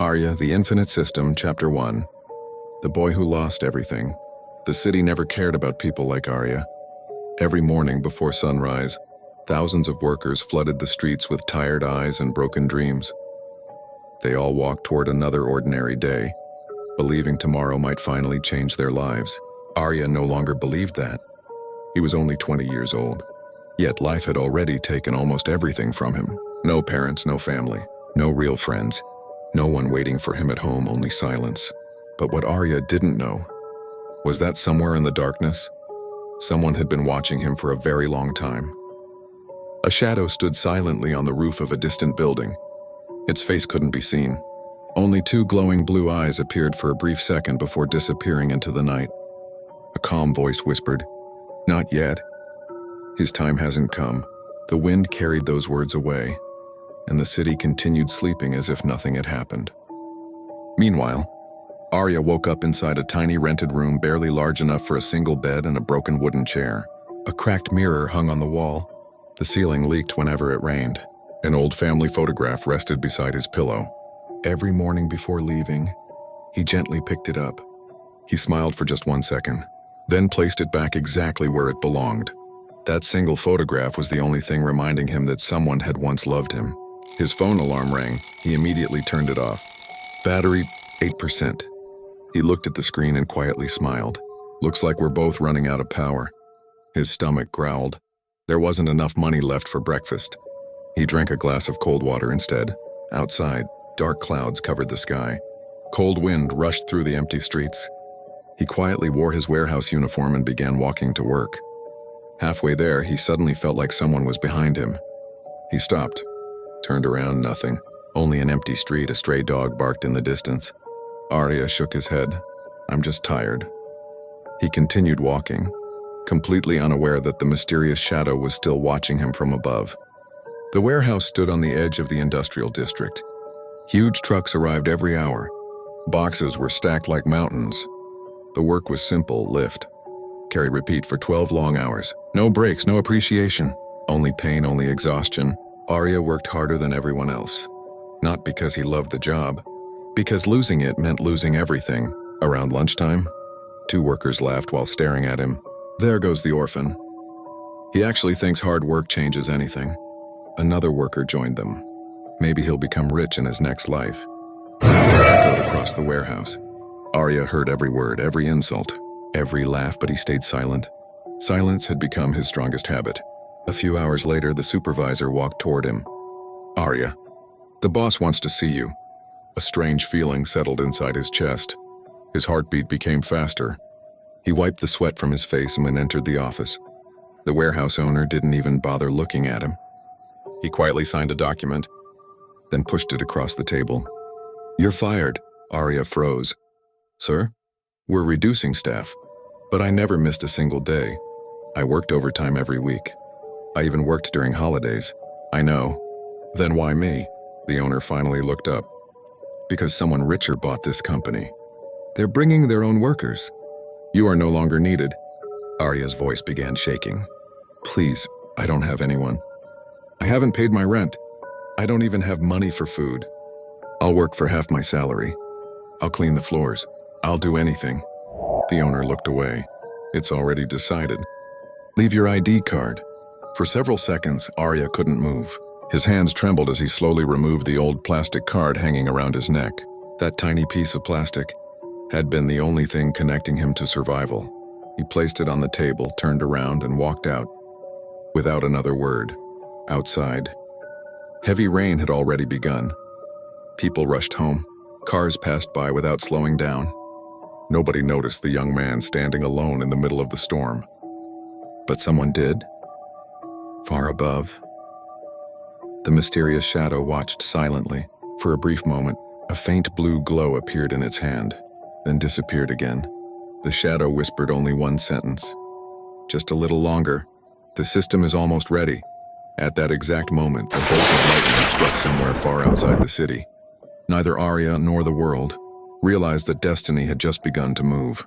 Arya, the Infinite System, Chapter 1. The boy who lost everything. The city never cared about people like Arya. Every morning before sunrise, thousands of workers flooded the streets with tired eyes and broken dreams. They all walked toward another ordinary day, believing tomorrow might finally change their lives. Arya no longer believed that. He was only 20 years old. Yet life had already taken almost everything from him. No parents, no family, no real friends. No one waiting for him at home, only silence. But what Arya didn't know was that somewhere in the darkness, someone had been watching him for a very long time. A shadow stood silently on the roof of a distant building. Its face couldn't be seen. Only two glowing blue eyes appeared for a brief second before disappearing into the night. A calm voice whispered, "Not yet. His time hasn't come." The wind carried those words away, and the city continued sleeping as if nothing had happened. Meanwhile, Arya woke up inside a tiny rented room barely large enough for a single bed and a broken wooden chair. A cracked mirror hung on the wall. The ceiling leaked whenever it rained. An old family photograph rested beside his pillow. Every morning before leaving, he gently picked it up. He smiled for just 1 second, then placed it back exactly where it belonged. That single photograph was the only thing reminding him that someone had once loved him. His phone alarm rang. He immediately turned it off. Battery, 8%. He looked at the screen and quietly smiled. "Looks like we're both running out of power." His stomach growled. There wasn't enough money left for breakfast. He drank a glass of cold water instead. Outside, dark clouds covered the sky. Cold wind rushed through the empty streets. He quietly wore his warehouse uniform and began walking to work. Halfway there, he suddenly felt like someone was behind him. He stopped. Turned around, nothing. Only an empty street. A stray dog barked in the distance. Arya shook his head. "I'm just tired." He continued walking, completely unaware that the mysterious shadow was still watching him from above. The warehouse stood on the edge of the industrial district. Huge trucks arrived every hour. Boxes were stacked like mountains. The work was simple: lift, carry, repeat for 12 long hours. No breaks, no appreciation. Only pain, only exhaustion. Arya worked harder than everyone else. Not because he loved the job, because losing it meant losing everything. Around lunchtime, two workers laughed while staring at him. "There goes the orphan. He actually thinks hard work changes anything." Another worker joined them. "Maybe he'll become rich in his next life." Laughter echoed across the warehouse. Arya heard every word, every insult, every laugh, but he stayed silent. Silence had become his strongest habit. A few hours later, the supervisor walked toward him. "Arya, the boss wants to see you." A strange feeling settled inside his chest. His heartbeat became faster. He wiped the sweat from his face and entered the office. The warehouse owner didn't even bother looking at him. He quietly signed a document, then pushed it across the table. "You're fired." Arya froze. "Sir? We're reducing staff." "But I never missed a single day. I worked overtime every week. I even worked during holidays." "I know." "Then why me?" The owner finally looked up. "Because someone richer bought this company. They're bringing their own workers. You are no longer needed." Arya's voice began shaking. "Please, I don't have anyone. I haven't paid my rent. I don't even have money for food. I'll work for half my salary. I'll clean the floors. I'll do anything." The owner looked away. "It's already decided. Leave your ID card." For several seconds, Arya couldn't move. His hands trembled as he slowly removed the old plastic card hanging around his neck. That tiny piece of plastic had been the only thing connecting him to survival. He placed it on the table, turned around, and walked out. Without another word. Outside, heavy rain had already begun. People rushed home. Cars passed by without slowing down. Nobody noticed the young man standing alone in the middle of the storm. But someone did. Far above, the mysterious shadow watched silently. For a brief moment, a faint blue glow appeared in its hand, then disappeared again. The shadow whispered only one sentence. "Just a little longer. The system is almost ready." At that exact moment, a bolt of lightning struck somewhere far outside the city. Neither Arya nor the world realized that destiny had just begun to move.